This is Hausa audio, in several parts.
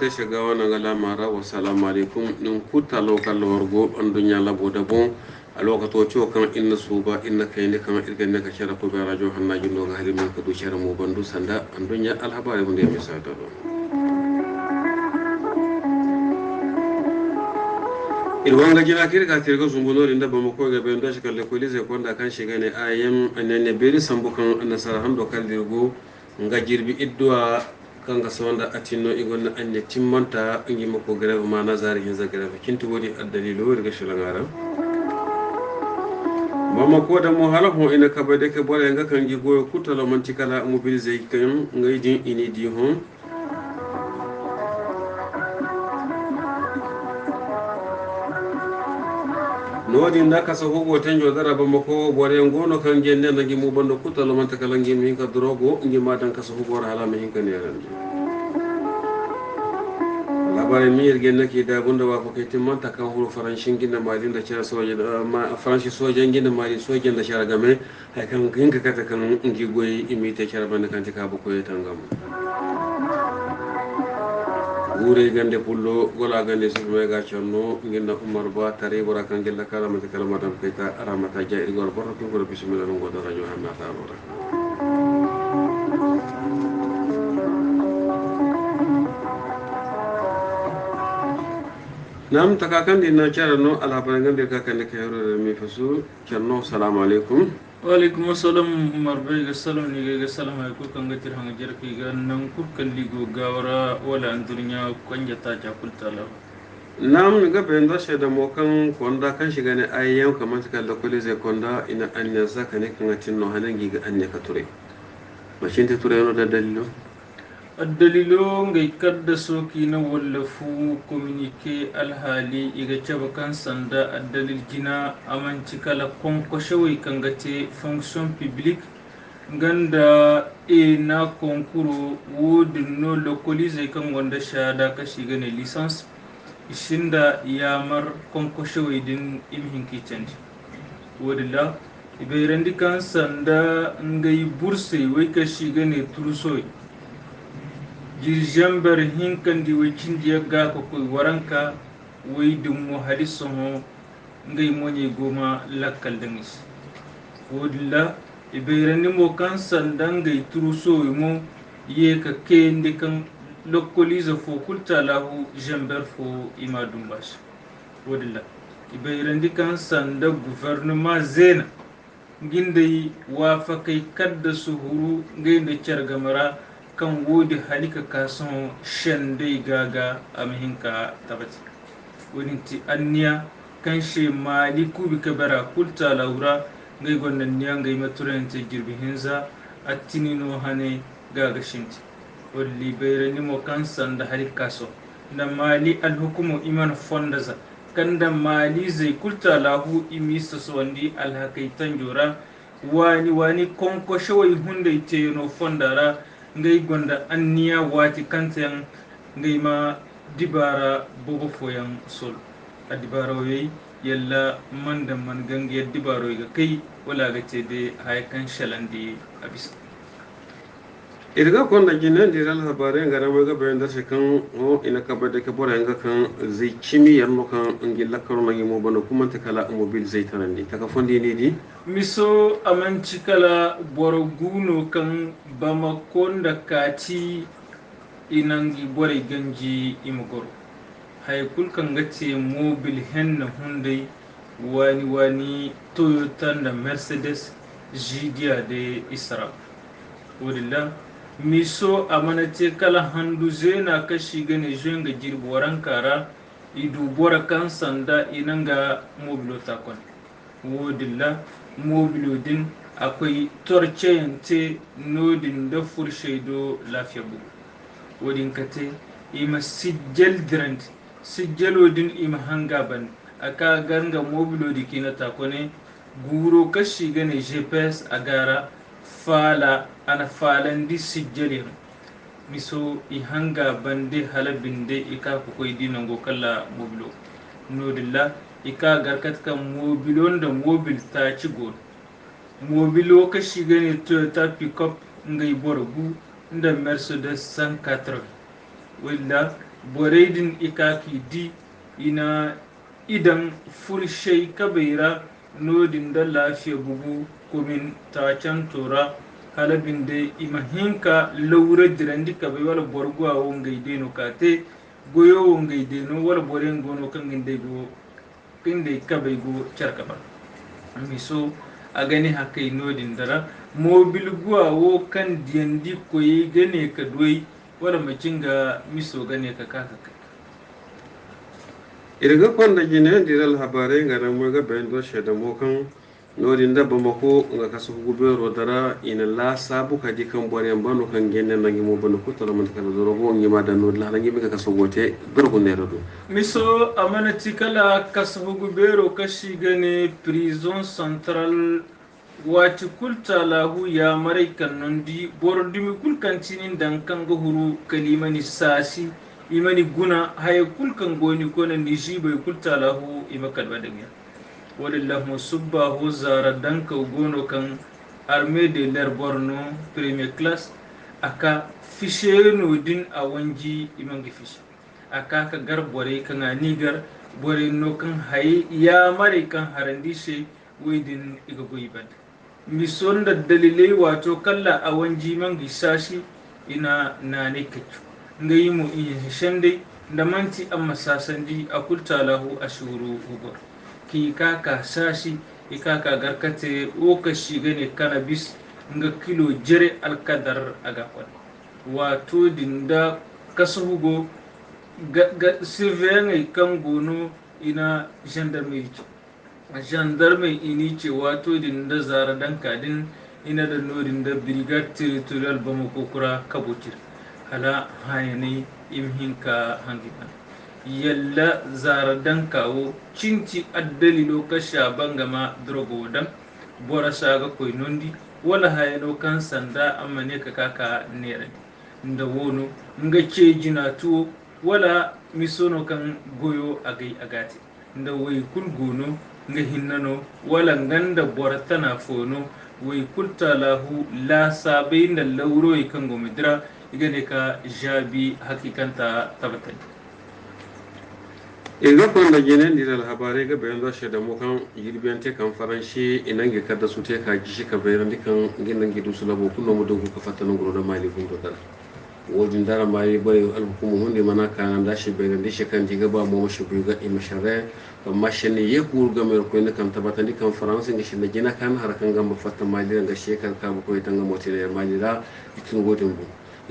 te shiga wannan galamara wa salamu alaikum nin kuta lokal wargo an dunya labo da bon a lokacin kan inna suba inna kai ne kan irgan ne ka shara ko bara jo hanna jindo ga halimin ka du shara mu bandu sanda an dunya alhabari mun da mai sada do irwanga jina kirka tirga zumbuno inda ba mu ko ga ben da shi kalle ko lise ko da kan shiga ne ayem anne beri sambukan annasara hando kaldirgo nga jirbi idduwa kanga sonda atino igonna anya timmanta ngi mako greve ma nazari hinza greve kinti wodi addalilu wori gashilangara mama ko da mo hala ho ina kabade ke bole nga kangi goyo kutala mantikala mobiliser kan ngay din ini di hon nodi ndaka so hugo tanjo dara ba mako bore ngono kan gende nagi mu bando kutala mantikala ngi mi ka drogo ngi madan ka so hugo hala mi hinka ne randi labari mi yerge naki da bunda wa ko timmanta kan hulu faranshin ginda mali da cara soje ma faranshi soje ginda mali soje da cara game hay kan hinka kata kan ngi goyi imite cara banda kan tika ba ko yetangam gure gande pullo gola gande sume ga chonno nginna umar ba tare bora kan gella kala mata kala madam kayta aramata jairi gor borto ko bismillah ngo do radio hanna ta bora nam takakan dinna cara no ala barangande kakan de kayro mi fasu cerno assalamu alaikum wa alaikum assalam umar bay salam ni ga salam ay ko kan gatir hanga jerki ga nan ku kan ligo gawara wala andurnya kwanja ta ja kultala nam ga benda sheda mo kan konda kan shiga ne ayyan kamar kan da kule zai konda ina anya zaka ne kan tinno hanangi ga anya ka ture mashin ta ture no da dalilo الدليلو ngay kadda sokina wala fu communiquer alhali iga chaba kan sanda addalil jina amanci kala konko shawai kangate fonction publique ganda e na konkuro wodin no localize kan wanda shada ka shiga ne licence ishinda yamar konko shawai din imhinki canji wodilla ibe randi kan sanda ngay burse wai ka shiga ne turusoi jirjambar hinkan di wakin dia ga ko waranka wai dum mo hadiso ho ngai monye goma lakkal dangis wodilla ibeerani mo kan sandan ngai turuso mo ye ka kende kan lokoliza fo kulta lahu jambar fo imadum bash wodilla ibeerani kan sanda gouvernement zena ngindai wafakai kadda suhuru ngai da chargamara kan wodi halika kason shande gaga amhinka tabati woninti anniya kan she mali kubi kabara kulta laura ngai gonnan niya ngai maturente girbi hinza attinino hane gaga shinti walli bayrani mo kan sanda halika so na mali alhukumu iman fondaza kanda mali zai kulta lahu imisa so wandi alhakaitan jora wani konko shawai hunde no fondara ngai gonda anniya wati kantan ngai ma dibara bobo foyan sol a dibara yoyi yalla manda man gange dibaro ga kai wala ga ce de haykan shalandi abis irga konda jinan diral habare ngara mo ga bayan da kan o ina ka bada ka bora nga kan zai chimi yanno kan ngilla karona ngi mo bano kuma ta kala mobil zai tanandi ta ka fondi ni di miso amanci kala boroguno kan bamakonda kati inangi bore ganji imugoro haykul kan gace mobil henna hundai wani Toyota da Mercedes Gidia de Isra wadilla miso amanate kala handu zena kashi gane jenga jirboran kara idu bora kan sanda inanga mobilo takon wadilla mobilo din akwai torceyante nodin da furshaido lafiya bugu wadin kate ima sijjal dirand sijjalodin ima hanga ban aka ganga mobilo dikina takone guro kashi gane GPS agara fala ana falandi sijjalin miso i hanga bande halabinde ika koy dinango kala mobilo nodilla ika garkat kan mobilon da mobil ta ci god mobilo kashi gane Toyota pickup ngai borgu da Mercedes 180 willa boraidin ikaki di ina idan furshai kabaira nodin da lafiya bugu kumin ta can tora halabin da imahinka laura dirandi kabai wala borgwa wongai deno kate goyo wongai deno wala boren gono kan ginde go kinde kabai go charkaba miso a gani hakai nodin dara mobil guwa wo kan diyandi koyi gane ka doyi wala macinga miso gane ka kaka kai irga kwanda gine diral habare ngara mo ga bendo sheda mo kan nodin da bamako nga kasu gubero dara ina la sabu ka dikan bore mbano kan genne nangi mo bano ko tala man kala doro go ngima da nod la nangi ka kasu gote dorgo nero do miso amana tikala kasu gubero kashi gane prison central wati kulta lahu ya maraikan nondi bordimi kulkan cinin dankan ga huru kalimani sasi imani guna haya kulkan goni kona nishi bai kulta lahu imakal badamiya walillahu subba ho zara danka gono kan armée de l'air borno premier class aka fishe no din a wanji imangi fishe aka ka gar bore kan anigar bore no kan hayi ya mare kan harandishe wedin iga goyibad mison da dalilai wato kalla a wanji mangi sashi ina nane kacu ngai mu in shande da manti amma sasandi a kulta lahu ashuru hubur ki kaka sashi ikaka garkate o ka shiga ne cannabis nga kilo jere alkadar aga kwan wato dinda kasugo ga surveillant kan gono ina gendarme ini ce wato dinda zara dan kadin ina da nodin da brigade territorial bamako kura kabutir hala hayane imhinka hangiban yalla zara dan kawo cinci addalilo ka shabangama drogo dan bora saga koy nondi wala hayano kan sanda amane ka kaka nere nda wono nga cejina tuwo wala misono kan goyo agai agati nda way kul gono nga hinnano wala nganda bora tana fono way kulta lahu la sabai nda lawro kan gomidra igane ka jabi hakikanta tabatani irga kwanda gine diral habare ga bayan zashe da mukan yirbiyan te kan faranshi inan ga kada su te ka gishi ka bayan dikan ginan gidu su labo kunno mu dogo ka fatan guro da mali kun to dara wodin dara mai bare al hukumu hunde mana kan da shi bayan da shi kan diga ba mu shi buga imashare amma shine ye kur ga mer ko ne kan tabatan dikan faransi ga shi da gina kan harkan gamba fatan mali ga shekar ka bu ko tanga motire mali da ikin godin bu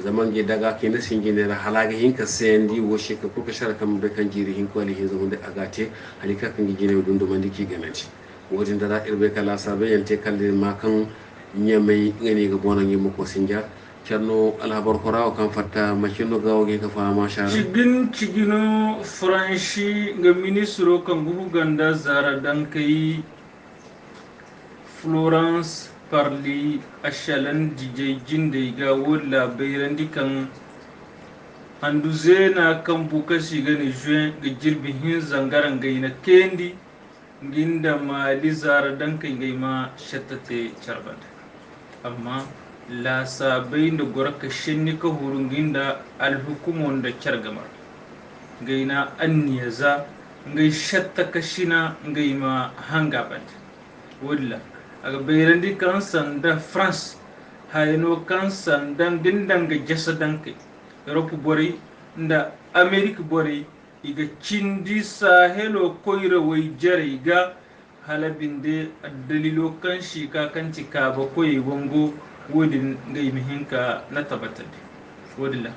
zaman ge daga ke na singine da halaga hinka sendi wo sheka ko kashara kam be kan jiri hin kwali hin zaman da agate halika kan gine dun do mandiki ganati wodin da irbe kala sabe yante kalle ma kan nyamai ngene ga bonan yimo ko sinja cerno alhabar korawo kan fatta makino gawoge ka fama shara cigino franchi ga ministro kan gubu ganda zara dan kai Florence parli ashalan DJ jinde ga wala bayrandi kan handuzena kan buka shiga ne juin ga jirbi hin zangaran gaina kendi ginda mali zara dan kai gaima shattate charbanda amma la sabai da goraka shinni ka hurun ginda alhukumon da chargamar gaina anniyaza ngai shatta kashina gaima hangaband walla aga bayrandi kan sanda France hayno kan sandan dindanga jasadanke Europe bori nda America bori iga cindi sahelo koyra way jare ga halabinde dalilo kan shi ka kan tika ba koyi wango wodin ngai mihinka na tabatade wodilla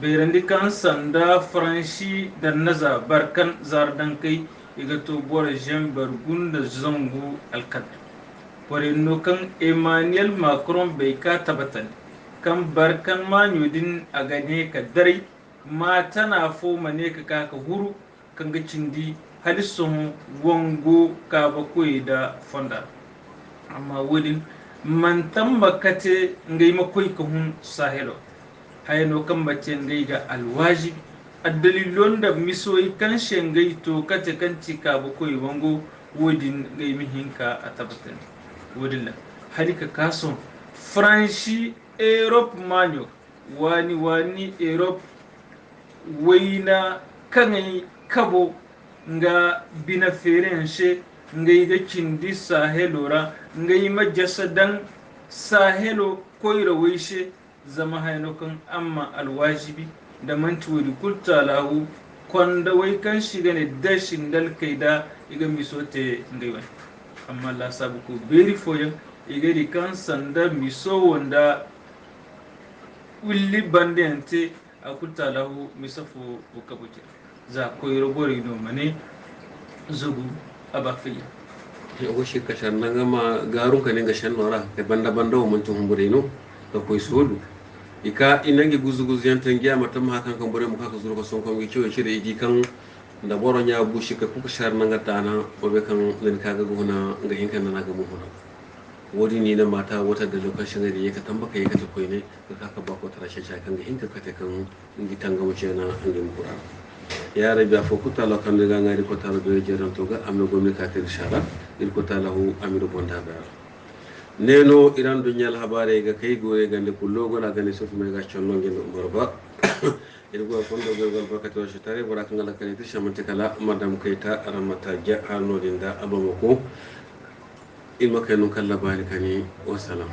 bayrandi kan sanda franchi da naza barkan zardankai iga to bora jambar gunda zangu alkadr no kan Emmanuel Macron bai ka tabatan kan barkan manyudin a gane ka dare ma tana fo mane ka kaka huru kan ga cindi halisun wango ka bakwai da fonda amma wudin man tambakate ngai makwai ka hun sahelo hayno kan bace ngai ga alwaji addalilon da misoyi kan shengai to kate kan cika bakwai wango wudin ngai mihinka a tabatan wudilla halika kason franchi Europe manyo wani Europe waina kanai kabo nga bina ferense ngai ga cindi sahelora ngai majasadan sahelo koyra waishe zama haino kan amma alwajibi da mantuwari kulta lahu kwanda wai kan shiga ne dashin dalkaida iga misote ngai wani amma la sabu ko beri foya iga di kan sanda miso wanda willi bandente a kulta lahu misafo bukabuke za koyro bori no mane zugu abafiya o shi ka shan nan ma garun ka ne ga shan nora e banda banda o mun tun bure no da koy sodu ika inangi guzu guzu yantan giya matam hakan kan bure mu ka zuru ko son ko ngi ciwo ci da idi kan da boro nya bushi ka kuka shar nan ga tana o be kan len ka ga gona ga hinkan nan ga mu hona wodi ni na mata wata da lokacin da yake tambaka yake ta koyi ne ka ka ba ko tara shi kan ga hinka ka ta kan ngi tanga mu ce na ngi mu kura ya rabbi afo kutalo kan daga ngari ko talo be jeran to ga amno gomi ka tir shara il ko talahu amiru bonda ba neno iran dunyal habare ga kai gore gande kullo gona gane sofu me ga chonno ngel umar ba il go fondo go gol bakati wa shitare bora kan ngala kan tir shamante kala madam kaita aramata ja arno dinda abamako il makanu kala balikani wa salam